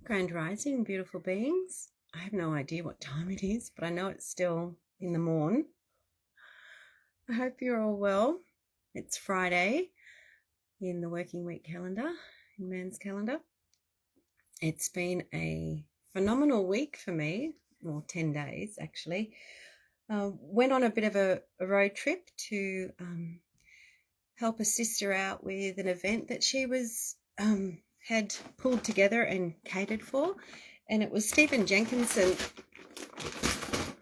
Grand rising, beautiful beings. I have no idea what time it is, but I know it's still in the morn. I hope you're all well. It's Friday in the working week calendar, in man's calendar. It's been a phenomenal week for me, well, 10 days actually. Went on a bit of a road trip to help a sister out with an event that she was had pulled together and catered for, and it was Stephen Jenkinson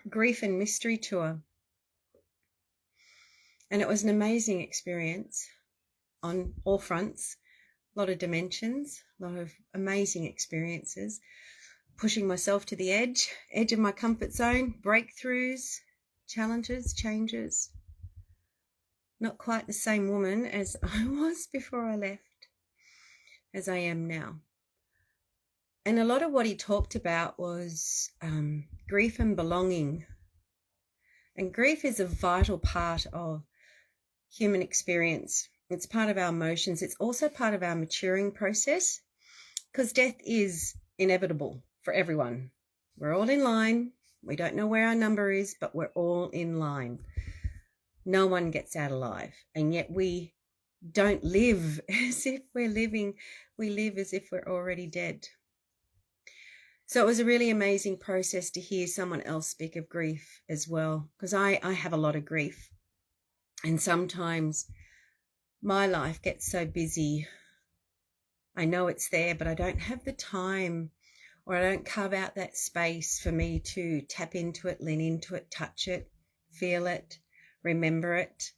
Grief and Mystery Tour, and it was an amazing experience on all fronts. A lot of dimensions, a lot of amazing experiences, pushing myself to the edge of my comfort zone, breakthroughs, challenges, changes. Not quite the same woman as I was before I left, as I am now. And a lot of what he talked about was grief and belonging. And grief is a vital part of human experience. It's part of our emotions. It's also part of our maturing process, because death is inevitable for everyone. We're all in line. We don't know where our number is, but we're all in line. No one gets out alive. And yet we don't live as if we're living. We live as if we're already dead. So it was a really amazing process to hear someone else speak of grief as well, because I have a lot of grief. And sometimes my life gets so busy. I know it's there, but I don't have the time, or I don't carve out that space for me to tap into it, lean into it, touch it, feel it, remember it.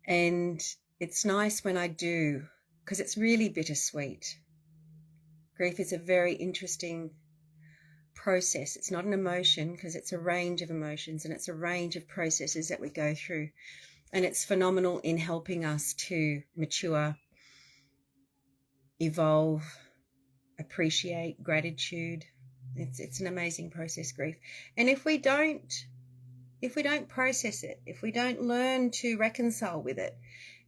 And it's nice when I do, because it's really bittersweet. Grief is a very interesting process. It's not an emotion, because it's a range of emotions, and it's a range of processes that we go through. And it's phenomenal in helping us to mature, evolve, appreciate, gratitude. It's an amazing process, grief. And if we don't process it, if we don't learn to reconcile with it,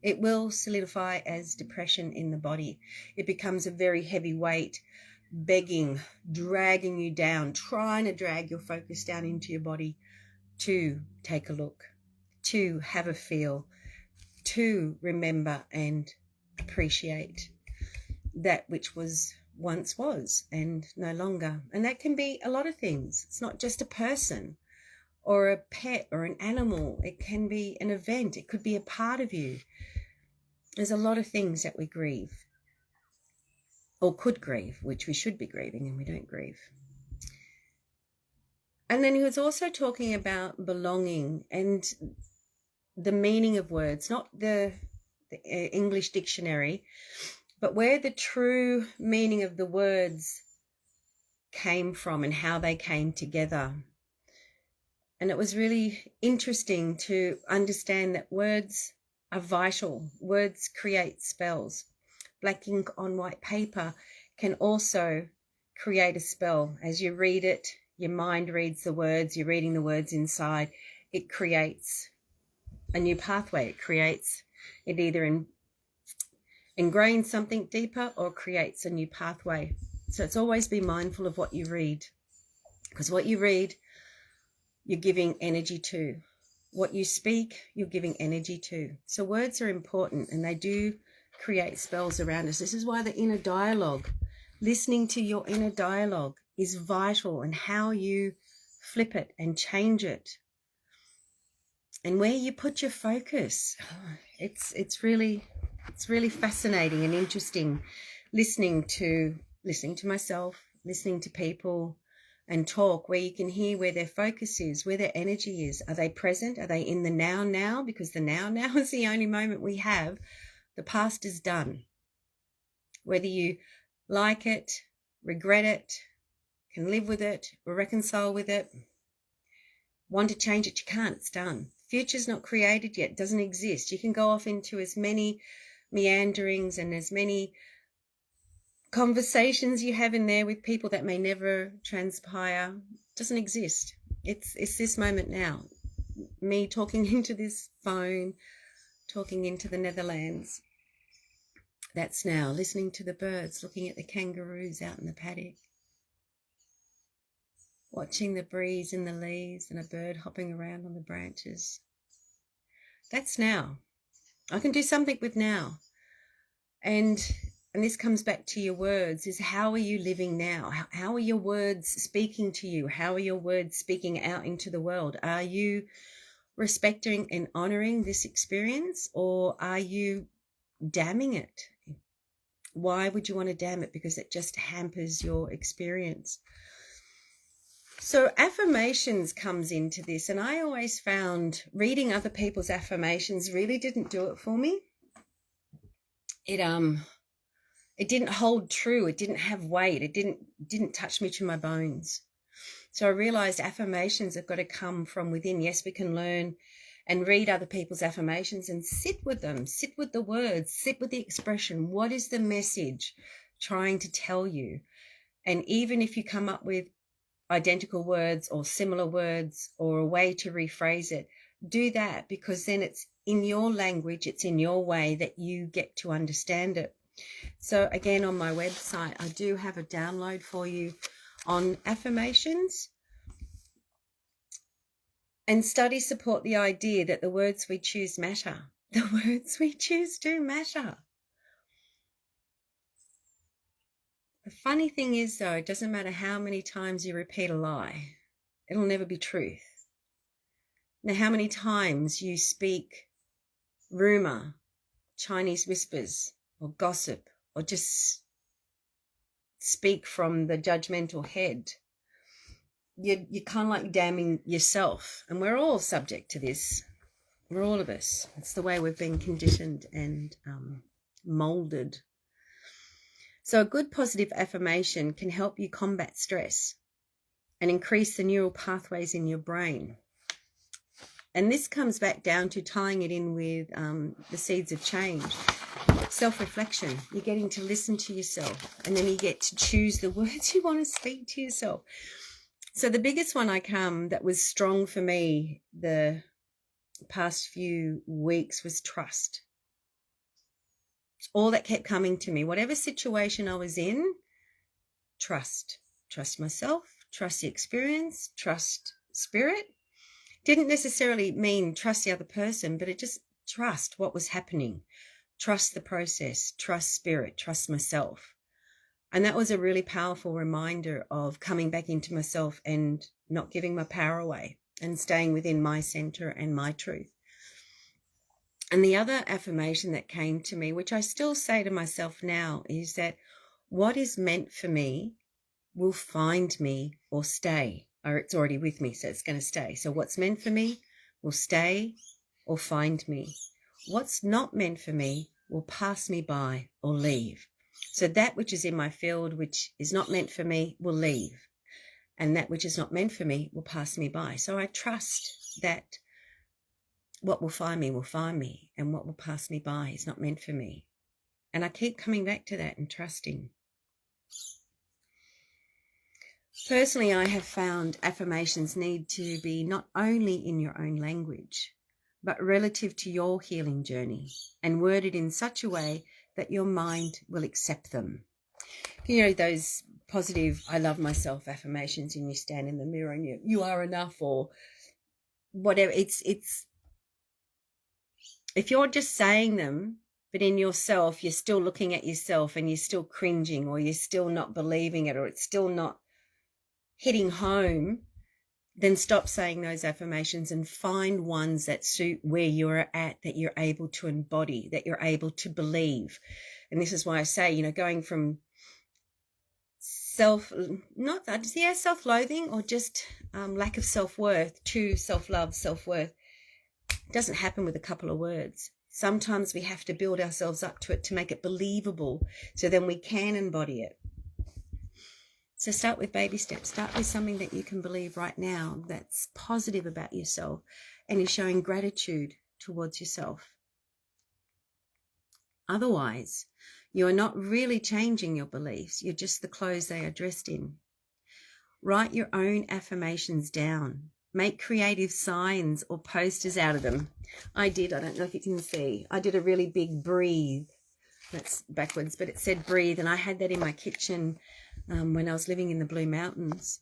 it will solidify as depression in the body. It becomes a very heavy weight, begging, dragging you down, trying to drag your focus down into your body to take a look, to have a feel, to remember and appreciate that which once was and no longer. And that can be a lot of things. It's not just a person or a pet or an animal. It can be an event. It could be a part of you. There's a lot of things that we grieve, or could grieve, which we should be grieving, and we don't grieve. And then he was also talking about belonging and the meaning of words, not the English dictionary, but where the true meaning of the words came from and how they came together. And it was really interesting to understand that words are vital. Words create spells. Black ink on white paper can also create a spell. As you read it, your mind reads the words, you're reading the words inside. It creates a new pathway. It either ingrains something deeper or creates a new pathway. So it's always be mindful of what you read, because what you read, you're giving energy to. What you speak, you're giving energy to. So words are important, and they do create spells around us. This is why the inner dialogue, listening to your inner dialogue, is vital, and how you flip it and change it, and where you put your focus. It's really fascinating and interesting listening to myself, listening to people and talk, where you can hear where their focus is, where their energy is. Are they present? Are they in the now? Because the now is the only moment we have. The past is done. Whether you like it, regret it, can live with it, or reconcile with it, want to change it, you can't. It's done. Future's not created yet, doesn't exist. You can go off into as many meanderings and as many conversations you have in there with people that may never transpire. Doesn't exist. It's this moment now. Me talking into this phone, talking into the Netherlands. That's now. Listening to the birds, looking at the kangaroos out in the paddock. watching the breeze in the leaves and a bird hopping around on the branches. That's now. I can do something with now. And this comes back to your words, is how are you living now? How are your words speaking to you? How are your words speaking out into the world? Are you respecting and honoring this experience, or are you damning it? Why would you want to damn it? Because it just hampers your experience. So affirmations comes into this, and I always found reading other people's affirmations really didn't do it for me. It didn't hold true. It didn't have weight. It didn't touch me to my bones. So I realized affirmations have got to come from within. Yes, we can learn and read other people's affirmations and sit with them, sit with the words, sit with the expression. What is the message trying to tell you? And even if you come up with identical words or similar words or a way to rephrase it, do that, because then it's in your language, it's in your way that you get to understand it. So again, on my website, I do have a download for you on affirmations. And studies support the idea that the words we choose matter. The words we choose do matter. The funny thing is, though, it doesn't matter how many times you repeat a lie. It'll never be truth. Now, how many times you speak rumor, Chinese whispers, or gossip, or just speak from the judgmental head, you're kind of like damning yourself. And we're all subject to this. We're all of us. It's the way we've been conditioned and molded. So a good positive affirmation can help you combat stress and increase the neural pathways in your brain. And this comes back down to tying it in with the seeds of change. Self-reflection. You're getting to listen to yourself, and then you get to choose the words you want to speak to yourself. So the biggest one that was strong for me the past few weeks was trust. All that kept coming to me, whatever situation I was in, trust. Trust myself, trust the experience, trust spirit. Didn't necessarily mean trust the other person, but it just trust what was happening. Trust the process, trust spirit, trust myself. And that was a really powerful reminder of coming back into myself and not giving my power away and staying within my center and my truth. And the other affirmation that came to me, which I still say to myself now, is that what is meant for me will find me or stay, or it's already with me, so it's going to stay. So what's meant for me will stay or find me. What's not meant for me will pass me by or leave. So that which is in my field, which is not meant for me, will leave. And that which is not meant for me will pass me by. So I trust that what will find me, and what will pass me by is not meant for me. And I keep coming back to that and trusting. Personally, I have found affirmations need to be not only in your own language, but relative to your healing journey, and worded in such a way that your mind will accept them. You know, those positive, I love myself affirmations, and you stand in the mirror and you are enough, or whatever. It's if you're just saying them, but in yourself, you're still looking at yourself and you're still cringing, or you're still not believing it, or it's still not hitting home, then stop saying those affirmations and find ones that suit where you're at, that you're able to embody, that you're able to believe. And this is why I say, going from self-loathing or just lack of self-worth to self-love, self-worth. It doesn't happen with a couple of words. Sometimes we have to build ourselves up to it to make it believable, so then we can embody it. So start with baby steps. Start with something that you can believe right now that's positive about yourself and is showing gratitude towards yourself. Otherwise, you are not really changing your beliefs. You're just the clothes they are dressed in. Write your own affirmations down. Make creative signs or posters out of them. I don't know if you can see, I did a really big breathe. That's backwards, but it said breathe, and I had that in my kitchen when I was living in the Blue Mountains.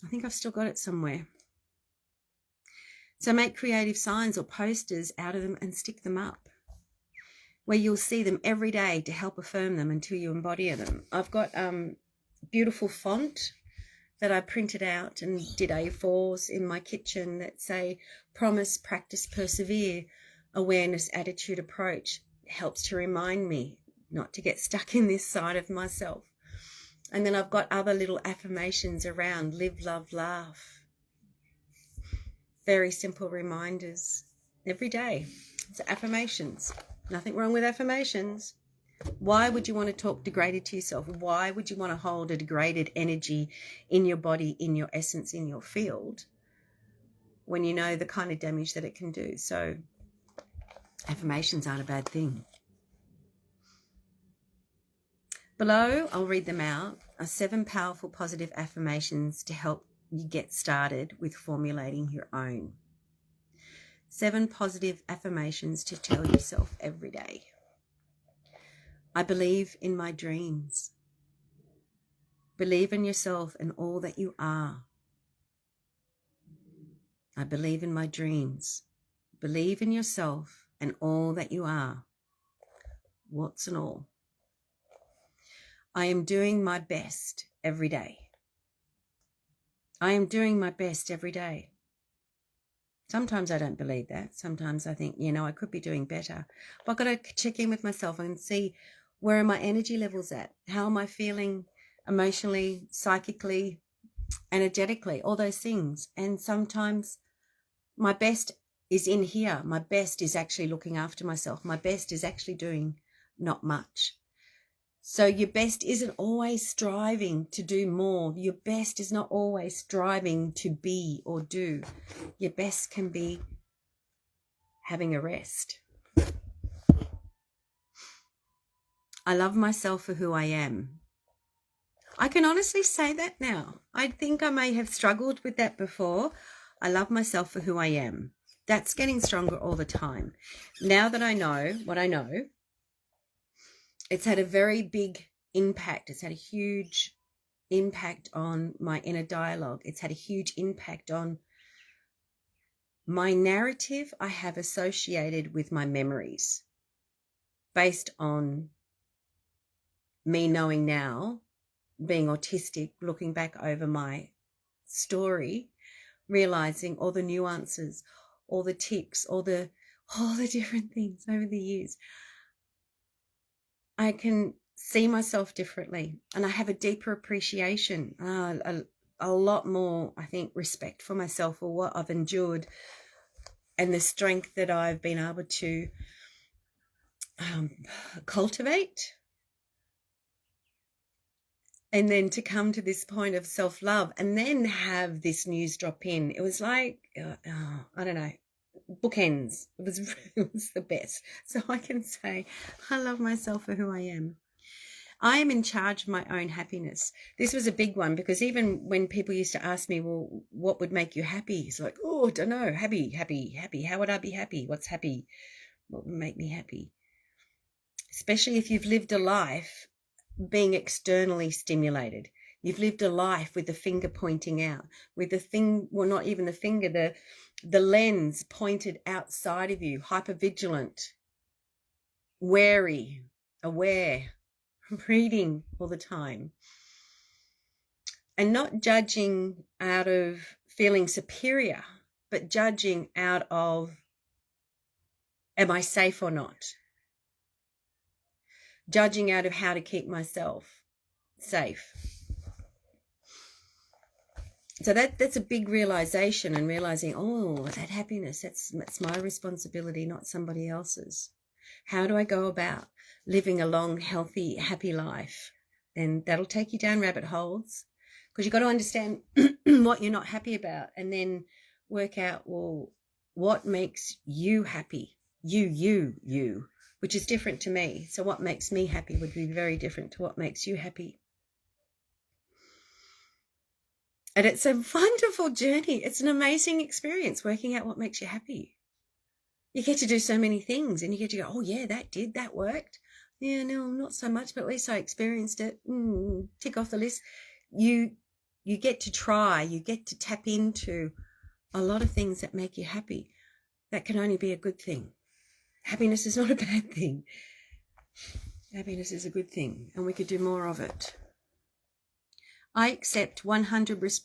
I think I've still got it somewhere. So make creative signs or posters out of them and stick them up, where you'll see them every day to help affirm them until you embody them. I've got beautiful font that I printed out and did A4s in my kitchen that say promise, practice, persevere, awareness, attitude, approach. It helps to remind me not to get stuck in this side of myself. And then I've got other little affirmations around: live, love, laugh. Very simple reminders every day. It's affirmations. Nothing wrong with affirmations. Why would you want to talk degraded to yourself? Why would you want to hold a degraded energy in your body, in your essence, in your field, when you know the kind of damage that it can do? So affirmations aren't a bad thing. Below, I'll read them out, are 7 powerful positive affirmations to help you get started with formulating your own. 7 positive affirmations to tell yourself every day. I believe in my dreams. Believe in yourself and all that you are. I believe in my dreams. Believe in yourself and all that you are. Warts and all. I am doing my best every day. I am doing my best every day. Sometimes I don't believe that. Sometimes I think, I could be doing better. But I've got to check in with myself and see, where are my energy levels at? How am I feeling emotionally, psychically, energetically, all those things. And sometimes my best is in here. My best is actually looking after myself. My best is actually doing not much. So your best isn't always striving to do more. Your best is not always striving to be or do. Your best can be having a rest. I love myself for who I am. I can honestly say that now. I think I may have struggled with that before. I love myself for who I am. That's getting stronger all the time. Now that I know what I know, it's had a very big impact. It's had a huge impact on my inner dialogue. It's had a huge impact on my narrative I have associated with my memories, based on me knowing now, being autistic, looking back over my story, realizing all the nuances, all the tics, all the different things over the years. I can see myself differently, and I have a deeper appreciation, a lot more, I think, respect for myself, for what I've endured and the strength that I've been able to cultivate. And then to come to this point of self-love and then have this news drop in. It was like, I don't know, bookends. It was the best. So I can say, I love myself for who I am. I am in charge of my own happiness. This was a big one, because even when people used to ask me, well, what would make you happy? It's like, I don't know, happy. How would I be happy? What's happy? What would make me happy? Especially if you've lived a life being externally stimulated. You've lived a life with the finger pointing out, with the thing, well, not even the finger, the lens pointed outside of you, hypervigilant, wary, aware, reading all the time, and not judging out of feeling superior, but judging out of, am I safe or not? Judging out of how to keep myself safe. So that's a big realization, and realizing, that happiness, that's my responsibility, not somebody else's. How do I go about living a long, healthy, happy life? And that'll take you down rabbit holes, because you've got to understand what you're not happy about, and then work out, well, what makes you happy? You, which is different to me. So what makes me happy would be very different to what makes you happy. And it's a wonderful journey. It's an amazing experience working out what makes you happy. You get to do so many things, and you get to go, that worked. Yeah, no, not so much, but at least I experienced it. Tick off the list. You you get to try, you get to tap into a lot of things that make you happy. That can only be a good thing. Happiness is not a bad thing. Happiness is a good thing, and we could do more of it. I accept 100%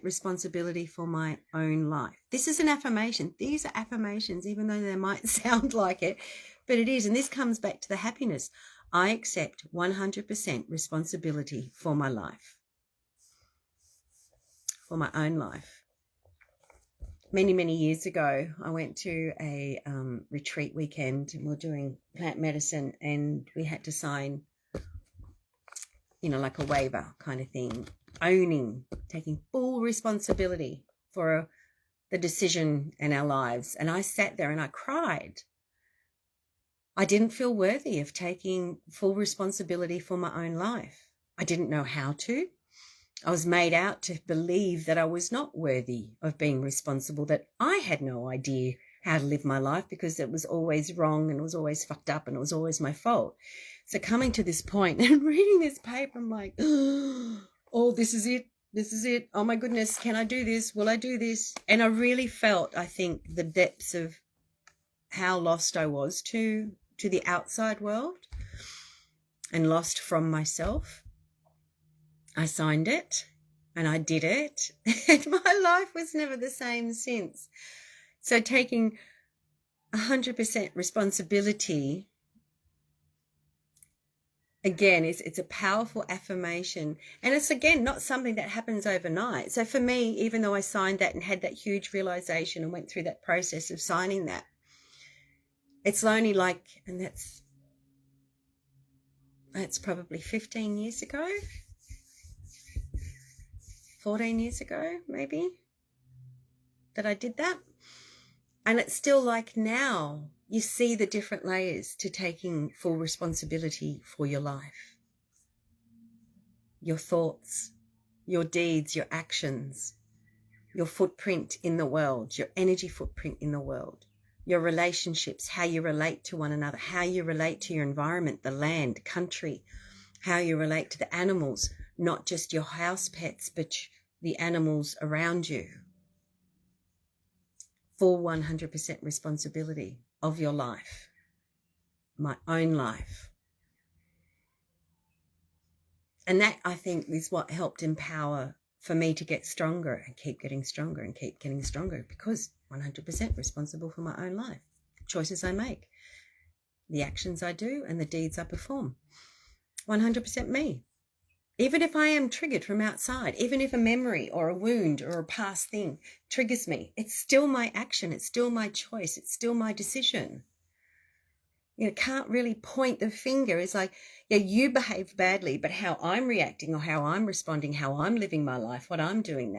responsibility for my own life. This is an affirmation. These are affirmations, even though they might sound like it, but it is. And this comes back to the happiness. I accept 100% responsibility for my life, for my own life. Many, many years ago, I went to a retreat weekend, and we were doing plant medicine, and we had to sign, like a waiver kind of thing, taking full responsibility for the decision in our lives. And I sat there and I cried. I didn't feel worthy of taking full responsibility for my own life. I didn't know how to. I was made out to believe that I was not worthy of being responsible, that I had no idea how to live my life because it was always wrong and it was always fucked up and it was always my fault. So coming to this point and reading this paper, I'm like, oh, this is it. This is it. Oh my goodness, can I do this? Will I do this? And I really felt, I think, the depths of how lost I was to the outside world and lost from myself. I signed it and I did it, and my life was never the same since. So taking 100% responsibility, again, it's a powerful affirmation, and it's, again, not something that happens overnight. So for me, even though I signed that and had that huge realization and went through that process of signing that, it's only and that's probably 15 years ago. 14 years ago, maybe, that I did that. And it's still now you see the different layers to taking full responsibility for your life, your thoughts, your deeds, your actions, your footprint in the world, your energy footprint in the world, your relationships, how you relate to one another, how you relate to your environment, the land, country, how you relate to the animals, not just your house pets, but the animals around you. Full 100% responsibility of your life, my own life. And that, I think, is what helped empower for me to get stronger and keep getting stronger and keep getting stronger, because 100% responsible for my own life, the choices I make, the actions I do, and the deeds I perform. 100% me. Even if I am triggered from outside, even if a memory or a wound or a past thing triggers me, it's still my action, it's still my choice, it's still my decision. Can't really point the finger. It's like, yeah, you behaved badly, but how I'm reacting or how I'm responding, how I'm living my life, what I'm doing,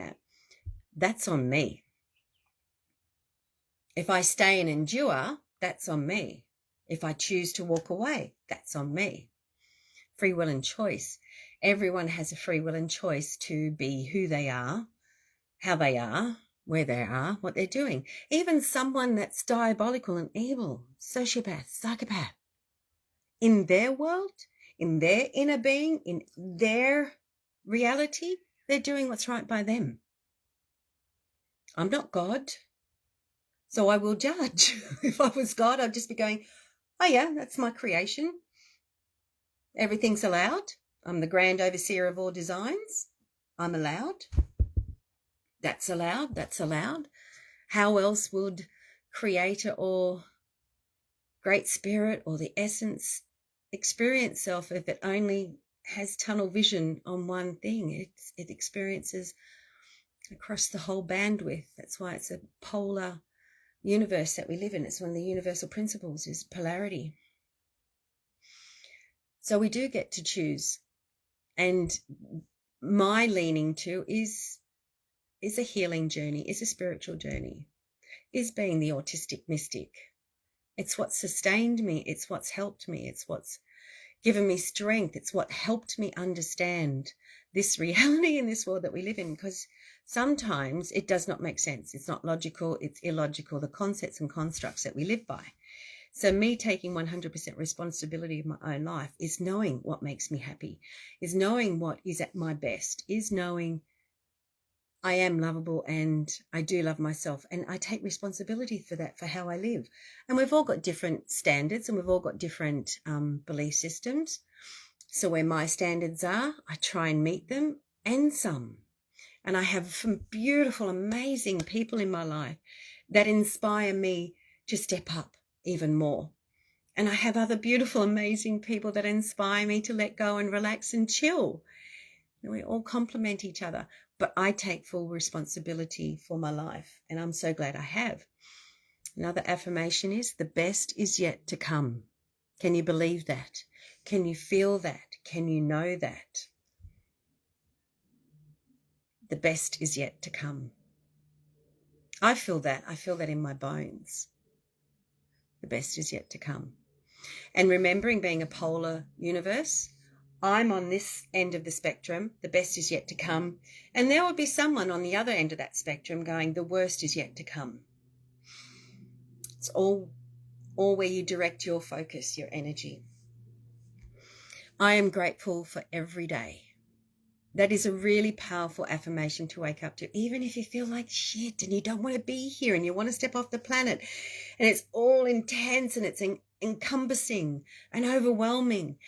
that's on me. If I stay and endure, that's on me. If I choose to walk away, that's on me. Free will and choice. Everyone has a free will and choice to be who they are, how they are, where they are, what they're doing. Even someone that's diabolical and evil, sociopath, psychopath, in their world, in their inner being, in their reality, they're doing what's right by them. I'm not God, so I will judge. If I was God, I'd just be going, oh yeah, that's my creation. Everything's allowed. I'm the grand overseer of all designs. I'm allowed. That's allowed. That's allowed. How else would Creator or Great Spirit or the Essence experience self if it only has tunnel vision on one thing? It experiences across the whole bandwidth. That's why it's a polar universe that we live in. It's one of the universal principles is polarity. So we do get to choose. And my leaning to is a healing journey, is a spiritual journey, is being the autistic mystic. It's what sustained me. It's what's helped me. It's what's given me strength. It's what helped me understand this reality in this world that we live in, because sometimes it does not make sense. It's not logical. It's illogical, the concepts and constructs that we live by. So me taking 100% responsibility of my own life is knowing what makes me happy, is knowing what is at my best, is knowing I am lovable and I do love myself, and I take responsibility for that, for how I live. And we've all got different standards and we've all got different belief systems. So where my standards are, I try and meet them and some. And I have some beautiful, amazing people in my life that inspire me to step up even more. And I have other beautiful, amazing people that inspire me to let go and relax and chill. And we all complement each other, but I take full responsibility for my life, and I'm so glad I have. Another affirmation is, the best is yet to come. Can you believe that? Can you feel that? Can you know that? The best is yet to come. I feel that. I feel that in my bones. The best is yet to come. And remembering being a polar universe, I'm on this end of the spectrum, the best is yet to come. And there will be someone on the other end of that spectrum going, the worst is yet to come. It's all where you direct your focus, your energy. I am grateful for every day. That is a really powerful affirmation to wake up to, even if you feel like shit and you don't want to be here and you want to step off the planet and it's all intense and it's encompassing and overwhelming.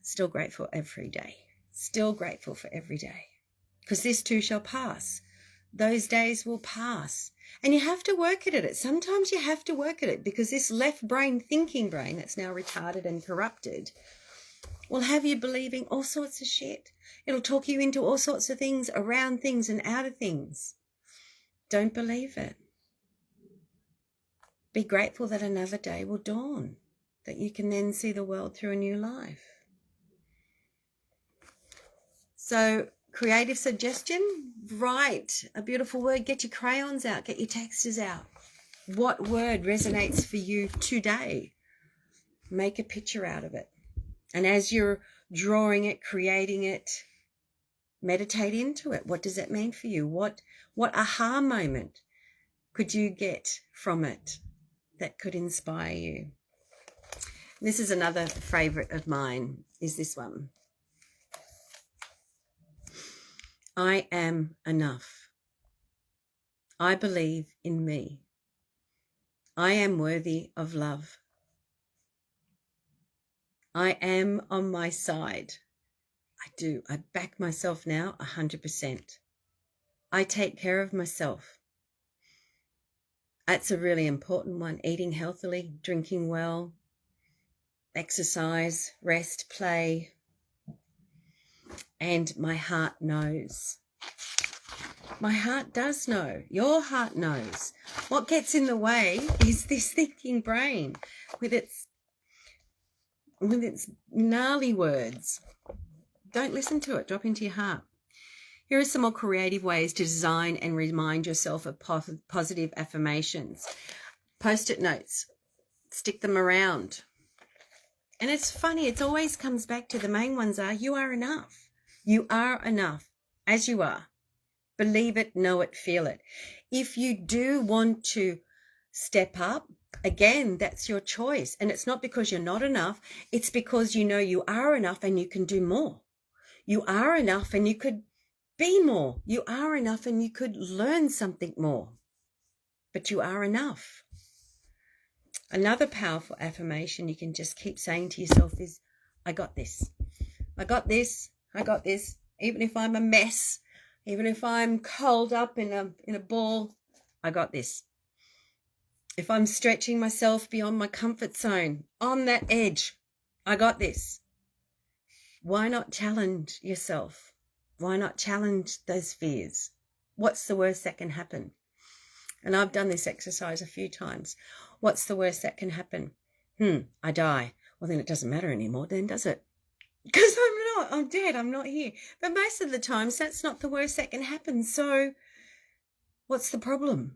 Still grateful every day. Still grateful for every day. Because this too shall pass. Those days will pass. And you have to work at it. Sometimes you have to work at it, because this left brain, thinking brain that's now retarded and corrupted, will have you believing all sorts of shit. It'll talk you into all sorts of things, around things and out of things. Don't believe it. Be grateful that another day will dawn, that you can then see the world through a new life. So, creative suggestion, write a beautiful word. Get your crayons out, get your textures out. What word resonates for you today? Make a picture out of it. And as you're drawing it, creating it, meditate into it. What does that mean for you? What aha moment could you get from it that could inspire you? This is another favorite of mine, is this one. I am enough. I believe in me. I am worthy of love. I am on my side. I do. I back myself now 100%. I take care of myself. That's a really important one. Eating healthily, drinking well, exercise, rest, play. And my heart knows. My heart does know. Your heart knows. What gets in the way is this thinking brain with its gnarly words. Don't listen to it. Drop into your heart. Here are some more creative ways to design and remind yourself of positive affirmations. Post-it notes. Stick them around. And it's funny, it always comes back to the main ones are, you are enough. You are enough as you are. Believe it, know it, feel it. If you do want to step up, again, that's your choice. And it's not because you're not enough. It's because you know you are enough and you can do more. You are enough and you could be more. You are enough and you could learn something more. But you are enough. Another powerful affirmation you can just keep saying to yourself is, I got this. I got this. I got this. Even if I'm a mess, even if I'm curled up in a ball, I got this. If I'm stretching myself beyond my comfort zone, on that edge, I got this. Why not challenge yourself? Why not challenge those fears? What's the worst that can happen? And I've done this exercise a few times. What's the worst that can happen? I die. Well, then it doesn't matter anymore, then, does it? Because I'm dead, I'm not here. But most of the times, that's not the worst that can happen. So what's the problem?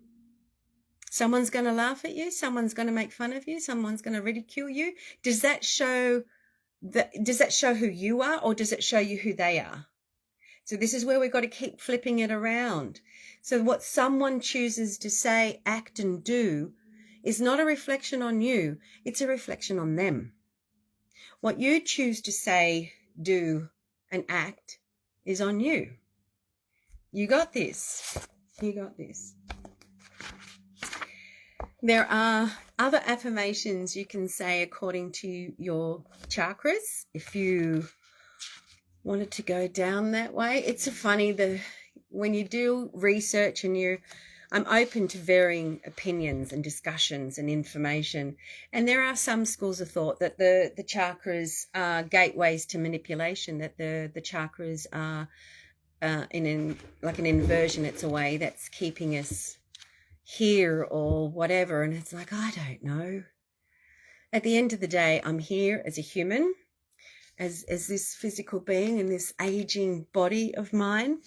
Someone's going to laugh at you. Someone's going to make fun of you. Someone's going to ridicule you. Does that show who you are, or does it show you who they are? So this is where we've got to keep flipping it around. So what someone chooses to say, act and do is not a reflection on you. It's a reflection on them. What you choose to say, do, and act is on you. You got this. You got this. There are other affirmations you can say according to your chakras if you wanted to go down that way. It's funny, when you do research and I'm open to varying opinions and discussions and information. And there are some schools of thought that the chakras are gateways to manipulation, that the chakras are like an inversion. It's a way that's keeping us here or whatever. And it's like, I don't know. At the end of the day, I'm here as a human, as this physical being in this aging body of mine.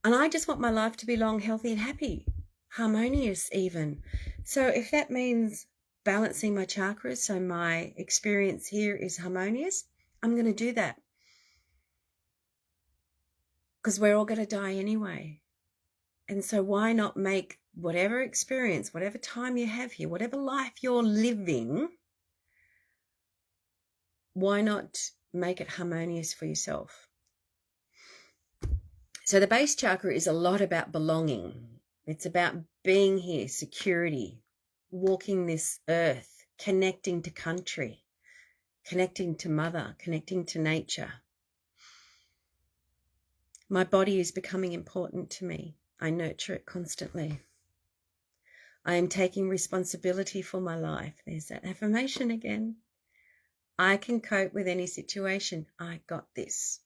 And I just want my life to be long, healthy and happy, harmonious even. So if that means balancing my chakras so my experience here is harmonious, I'm going to do that. Because we're all going to die anyway. And so why not make whatever experience, whatever time you have here, whatever life you're living, why not make it harmonious for yourself? So the base chakra is a lot about belonging. It's about being here, security, walking this earth, connecting to country, connecting to mother, connecting to nature. My body is becoming important to me. I nurture it constantly. I am taking responsibility for my life. There's that affirmation again. I can cope with any situation. I got this.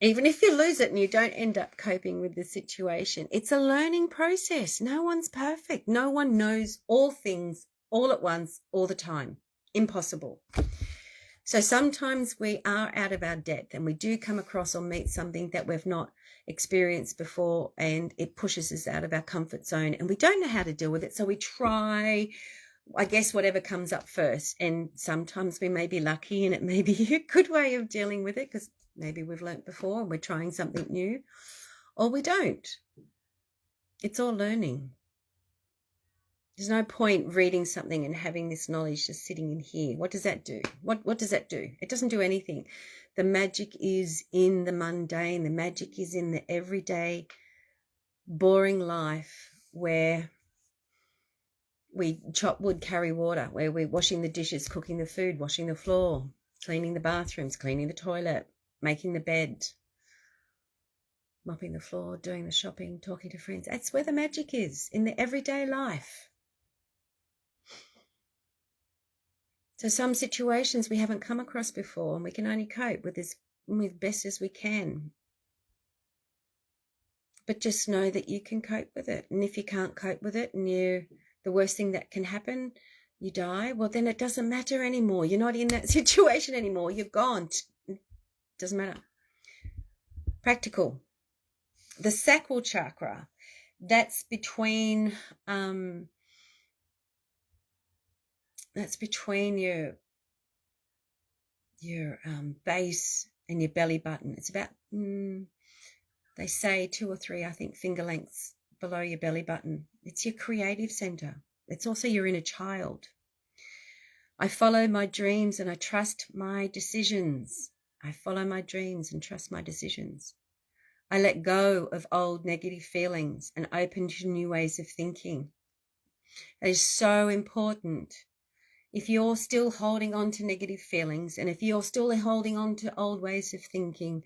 Even if you lose it and you don't end up coping with the situation, it's a learning process. No one's perfect. No one knows all things all at once, all the time. Impossible. So sometimes we are out of our depth and we do come across or meet something that we've not experienced before, and it pushes us out of our comfort zone and we don't know how to deal with it. So we try, I guess, whatever comes up first. And sometimes we may be lucky and it may be a good way of dealing with it because maybe we've learnt before and we're trying something new, or we don't. It's all learning. There's no point reading something and having this knowledge just sitting in here. What does that do? What does that do? It doesn't do anything. The magic is in the mundane. The magic is in the everyday, boring life where we chop wood, carry water, where we're washing the dishes, cooking the food, washing the floor, cleaning the bathrooms, cleaning the toilet, making the bed, mopping the floor, doing the shopping, talking to friends. That's where the magic is, in the everyday life. So some situations we haven't come across before and we can only cope with this with best as we can. But just know that you can cope with it. And if you can't cope with it and the worst thing that can happen, you die, well, then it doesn't matter anymore. You're not in that situation anymore. You're gone. It doesn't matter. Practical. The sacral chakra, that's between your base and your belly button. It's about they say 2 or 3, I think, finger lengths below your belly button. It's your creative center. It's also your inner child. I follow my dreams and I trust my decisions. I follow my dreams and trust my decisions. I let go of old negative feelings and open to new ways of thinking. That is so important. If you're still holding on to negative feelings and if you're still holding on to old ways of thinking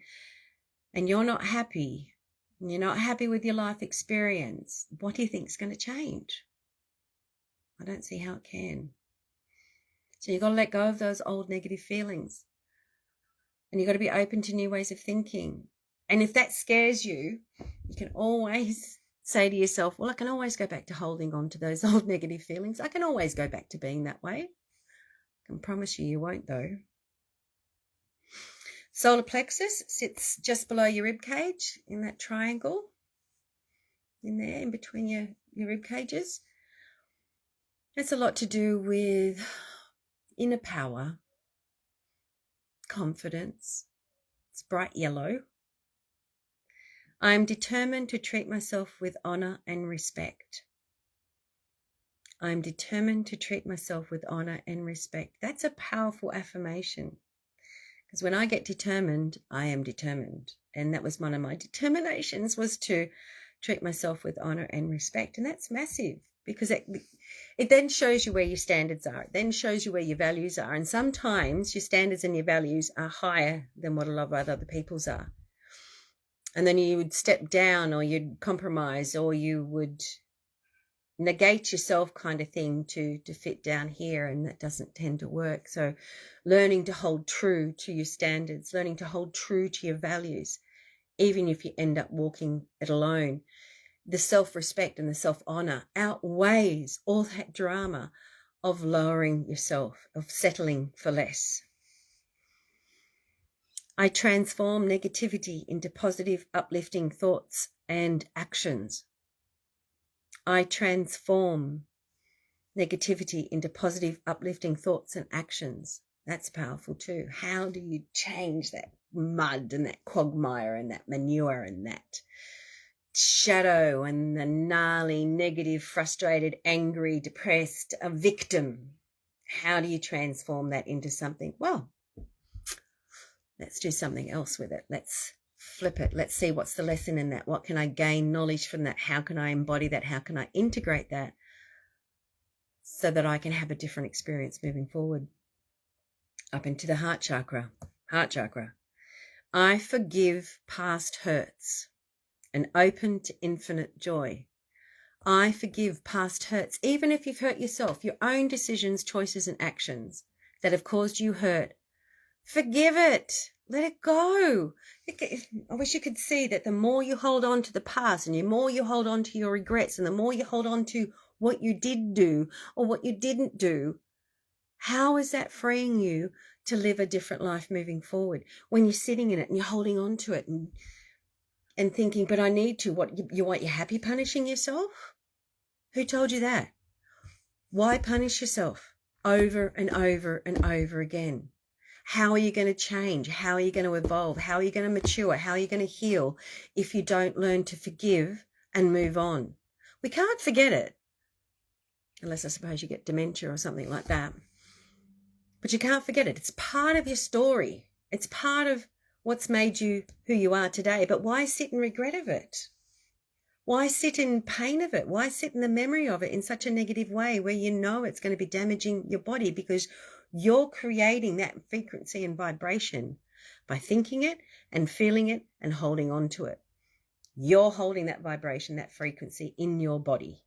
and you're not happy, and you're not happy with your life experience, what do you think is going to change? I don't see how it can. So you've got to let go of those old negative feelings and you've got to be open to new ways of thinking. And if that scares you, you can always say to yourself, well, I can always go back to holding on to those old negative feelings. I can always go back to being that way. I can promise you won't, though. Solar plexus sits just below your rib cage in that triangle in there, in between your rib cages. It's a lot to do with inner power, confidence. It's bright yellow. I am determined to treat myself with honor and respect. I am determined to treat myself with honor and respect. That's a powerful affirmation. Because when I get determined, I am determined. And that was one of my determinations, was to treat myself with honor and respect. And that's massive, because it then shows you where your standards are. It then shows you where your values are. And sometimes your standards and your values are higher than what a lot of other people's are. And then you would step down, or you'd compromise, or you would negate yourself, kind of thing, to fit down here, and that doesn't tend to work. So learning to hold true to your standards, learning to hold true to your values, even if you end up walking it alone. The self-respect and the self-honor outweighs all that drama of lowering yourself, of settling for less. I transform negativity into positive, uplifting thoughts and actions. I transform negativity into positive, uplifting thoughts and actions. That's powerful too. How do you change that mud and that quagmire and that manure and that shadow and the gnarly, negative, frustrated, angry, depressed, a victim? How do you transform that into something? Well, let's do something else with it. Let's flip it. Let's see what's the lesson in that. What can I gain knowledge from that? How can I embody that? How can I integrate that so that I can have a different experience moving forward? Up into the heart chakra. Heart chakra. I forgive past hurts and open to infinite joy. I forgive past hurts, even if you've hurt yourself, your own decisions, choices, and actions that have caused you hurt. Forgive it. Let it go. I wish you could see that the more you hold on to the past, and the more you hold on to your regrets, and the more you hold on to what you did do or what you didn't do, how is that freeing you to live a different life moving forward? When you're sitting in it and you're holding on to it and thinking, but I need to. What, you want your happy punishing yourself? Who told you that? Why punish yourself over and over and over again? How are you going to change? How are you going to evolve? How are you going to mature? How are you going to heal if you don't learn to forgive and move on? We can't forget it, unless I suppose you get dementia or something like that. But you can't forget it. It's part of your story. It's part of what's made you who you are today. But why sit in regret of it? Why sit in pain of it? Why sit in the memory of it in such a negative way where you know it's going to be damaging your body, because you're creating that frequency and vibration by thinking it and feeling it and holding on to it. You're holding that vibration, that frequency in your body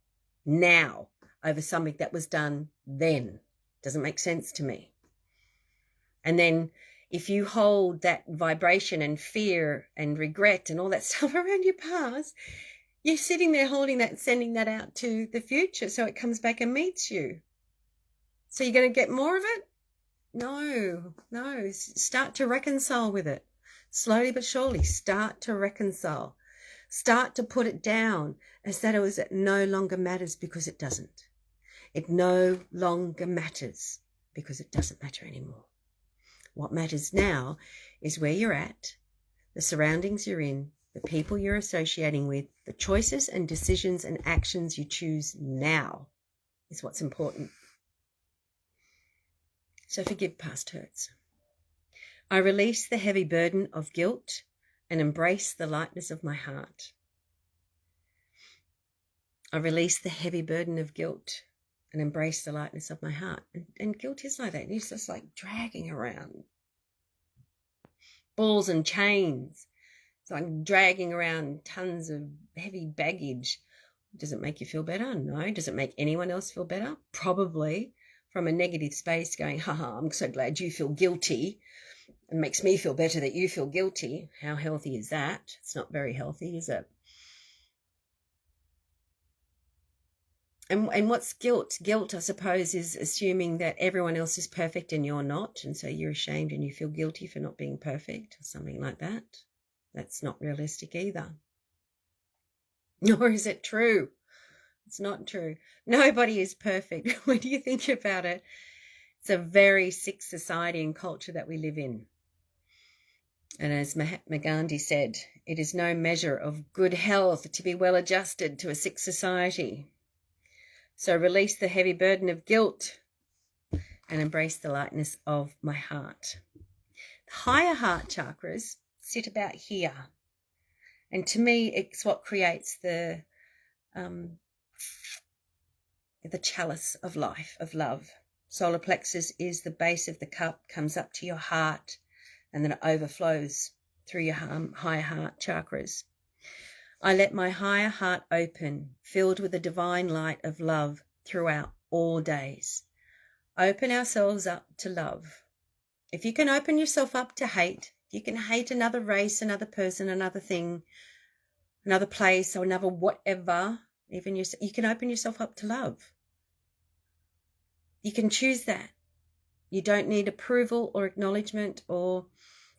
now over something that was done then. Doesn't make sense to me. And then if you hold that vibration and fear and regret and all that stuff around your past, you're sitting there holding that, sending that out to the future, so it comes back and meets you. So you're going to get more of it? No. Start to reconcile with it. Slowly but surely, start to reconcile. Start to put it down as that it no longer matters, because it doesn't. It no longer matters because it doesn't matter anymore. What matters now is where you're at, the surroundings you're in, the people you're associating with, the choices and decisions and actions you choose now is what's important. So forgive past hurts. I release the heavy burden of guilt and embrace the lightness of my heart. I release the heavy burden of guilt and embrace the lightness of my heart. And guilt is like that. It's just like dragging around balls and chains. It's like dragging around tons of heavy baggage. Does it make you feel better? No. Does it make anyone else feel better? Probably. From a negative space going, haha, I'm so glad you feel guilty. It makes me feel better that you feel guilty. How healthy is that? It's not very healthy, is it? And what's guilt? Guilt, I suppose, is assuming that everyone else is perfect and you're not, and so you're ashamed and you feel guilty for not being perfect or something like that. That's not realistic either. Nor is it true. It's not true. Nobody is perfect. When you think about it, it's a very sick society and culture that we live in. And as Mahatma Gandhi said, It is no measure of good health to be well adjusted to a sick society. So release the heavy burden of guilt and embrace the lightness of my heart. The higher heart chakras sit about here. And to me, it's what creates the chalice of life, of love. Solar plexus is the base of the cup, comes up to your heart, and then it overflows through your higher heart chakras. I let my higher heart open, filled with the divine light of love throughout all days. Open ourselves up to love. If you can open yourself up to hate, you can hate another race, another person, another thing, another place, or another whatever, even you can open yourself up to love. You can choose that. You don't need approval or acknowledgement or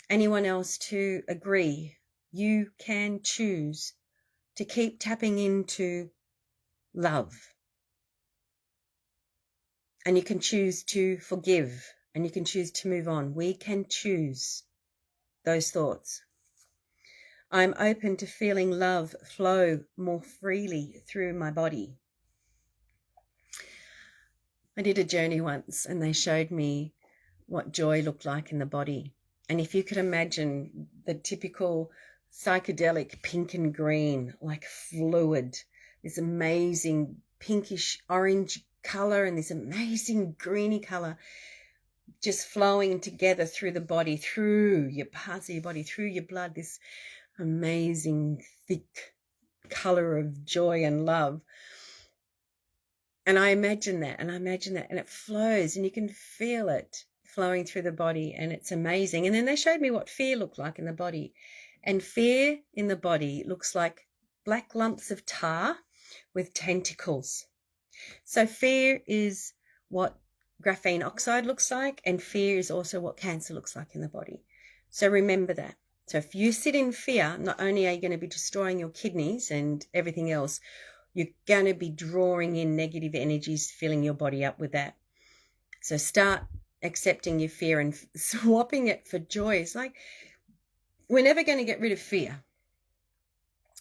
anyone else to agree. You can choose to keep tapping into love. And you can choose to forgive, and you can choose to move on. We can choose those thoughts. I'm open to feeling love flow more freely through my body. I did a journey once and they showed me what joy looked like in the body. And if you could imagine the typical psychedelic pink and green, like fluid, this amazing pinkish orange color and this amazing greeny color just flowing together through the body, through your parts of your body, through your blood, this amazing thick color of joy and love. And I imagine that, and it flows, and you can feel it flowing through the body, and it's amazing. And then they showed me what fear looked like in the body. And fear in the body looks like black lumps of tar with tentacles. So fear is what graphene oxide looks like, and fear is also what cancer looks like in the body. So remember that. So if you sit in fear, not only are you going to be destroying your kidneys and everything else, you're going to be drawing in negative energies, filling your body up with that. So start accepting your fear and swapping it for joy. It's like we're never going to get rid of fear.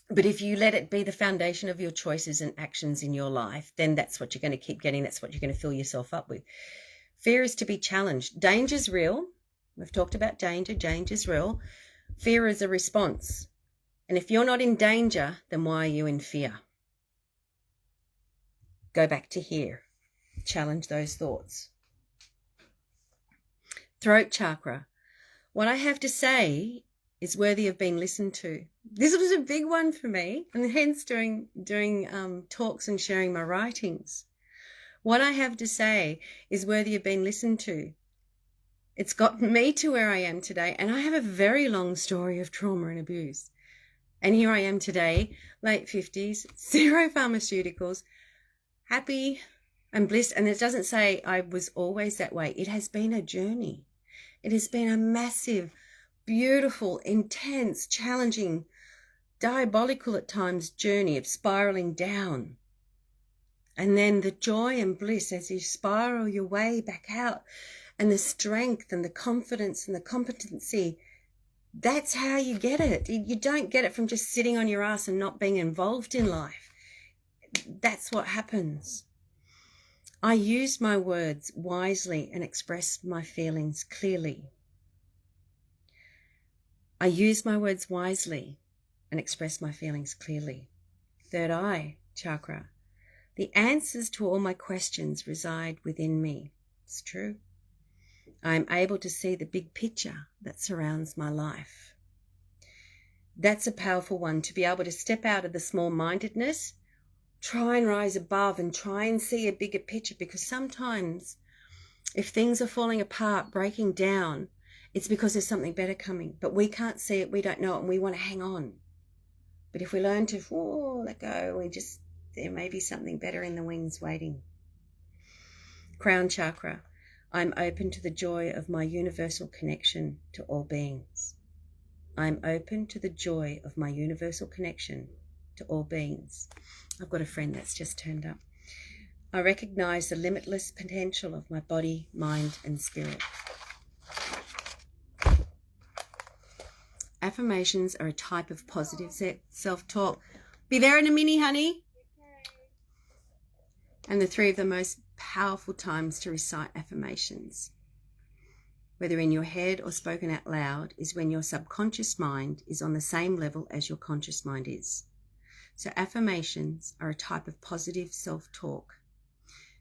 But if you let it be the foundation of your choices and actions in your life, then that's what you're going to keep getting. That's what you're going to fill yourself up with. Fear is to be challenged. Danger's real. We've talked about danger. Danger's real. Fear is a response. And if you're not in danger, then why are you in fear? Go back to here. Challenge those thoughts. Throat chakra. What I have to say is worthy of being listened to. This was a big one for me, and hence doing talks and sharing my writings. What I have to say is worthy of being listened to. It's got me to where I am today, and I have a very long story of trauma and abuse. And here I am today, late 50s, 0 pharmaceuticals, happy and blissed. And it doesn't say I was always that way. It has been a journey. It has been a massive, beautiful, intense, challenging, diabolical at times journey of spiraling down. And then the joy and bliss as you spiral your way back out, and the strength and the confidence and the competency. That's how you get it. You don't get it from just sitting on your ass and not being involved in life. That's what happens. I use my words wisely and express my feelings clearly. I use my words wisely and express my feelings clearly. Third eye chakra. The answers to all my questions reside within me. It's true. I am able to see the big picture that surrounds my life. That's a powerful one, to be able to step out of the small-mindedness, try and rise above and try and see a bigger picture, because sometimes if things are falling apart, breaking down, it's because there's something better coming, but we can't see it, we don't know it, and we want to hang on. But if we learn to let go, there may be something better in the wings waiting. Crown chakra. I'm open to the joy of my universal connection to all beings. I'm open to the joy of my universal connection to all beings. I've got a friend that's just turned up. I recognize the limitless potential of my body, mind, and spirit. affirmations are a type of positive self-talk. Be there in a minute, honey. And the three of the most powerful times to recite affirmations, whether in your head or spoken out loud, is when your subconscious mind is on the same level as your conscious mind is. So affirmations are a type of positive self-talk.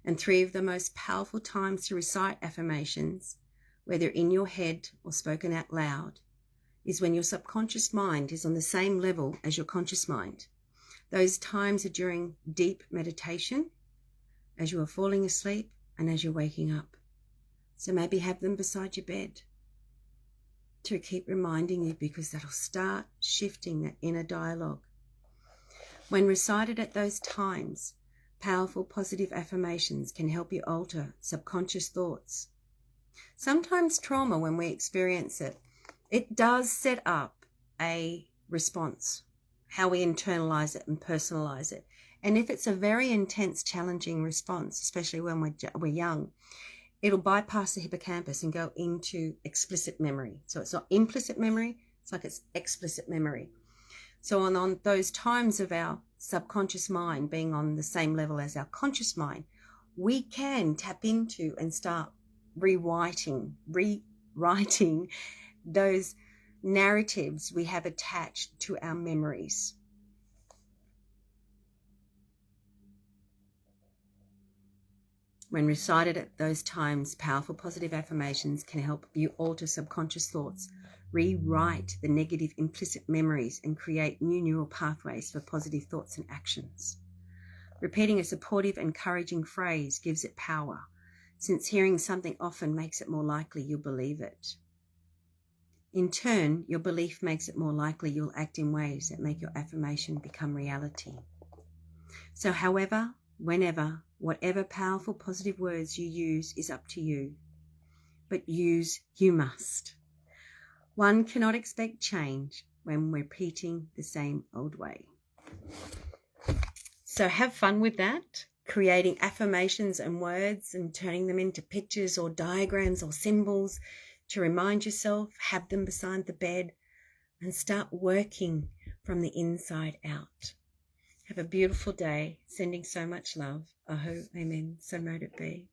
And three of the most powerful times to recite affirmations, whether in your head or spoken out loud, is when your subconscious mind is on the same level as your conscious mind. Those times are during deep meditation, as you are falling asleep and as you're waking up. So maybe have them beside your bed to keep reminding you, because that'll start shifting that inner dialogue. When recited at those times, powerful positive affirmations can help you alter subconscious thoughts. Sometimes trauma, when we experience it, it does set up a response, how we internalize it and personalize it. And if it's a very intense, challenging response, especially when we're young, it'll bypass the hippocampus and go into explicit memory. So it's not implicit memory, it's like it's explicit memory. So on those times of our subconscious mind being on the same level as our conscious mind, we can tap into and start rewriting those narratives we have attached to our memories. When recited at those times, powerful positive affirmations can help you alter subconscious thoughts, rewrite the negative implicit memories, and create new neural pathways for positive thoughts and actions. Repeating a supportive, encouraging phrase gives it power, since hearing something often makes it more likely you'll believe it. In turn, your belief makes it more likely you'll act in ways that make your affirmation become reality. So however, whenever, whatever powerful positive words you use is up to you. But use you must. One cannot expect change when we're repeating the same old way. So have fun with that, creating affirmations and words and turning them into pictures or diagrams or symbols to remind yourself, have them beside the bed, and start working from the inside out. Have a beautiful day. Sending so much love. Aho, amen. So mote it be.